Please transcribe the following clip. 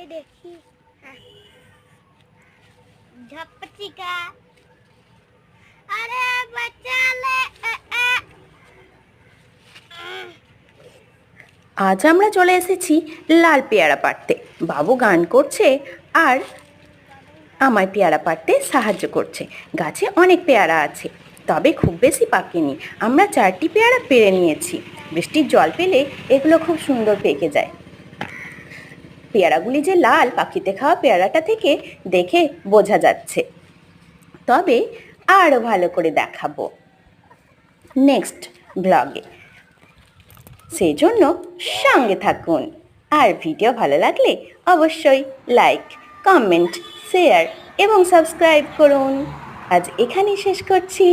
এই দেখি ঝপচিকা আরে বাঁচালে আজ আমরা চলে এসেছি লাল পেয়ারা পাড়তে। বাবু গান করছে আর আমায় পেয়ারা পাড়তে সাহায্য করছে। গাছে অনেক পেয়ারা আছে, তবে খুব বেশি পাকেনি। আমরা 4টি পেয়ারা পেড়ে নিয়েছি। বৃষ্টির জল পেলে এগুলো খুব সুন্দর পেকে যায়। পেয়ারাগুলি যে লাল, পাখিতে খাওয়া পেয়ারাটা থেকে দেখে বোঝা যাচ্ছে। তবে আরও ভালো করে দেখাবো নেক্সট ব্লগে, সেই জন্য সঙ্গে থাকুন। আর ভিডিও ভালো লাগলে অবশ্যই লাইক, কমেন্ট, শেয়ার এবং সাবস্ক্রাইব করুন। আজ এখানেই শেষ করছি।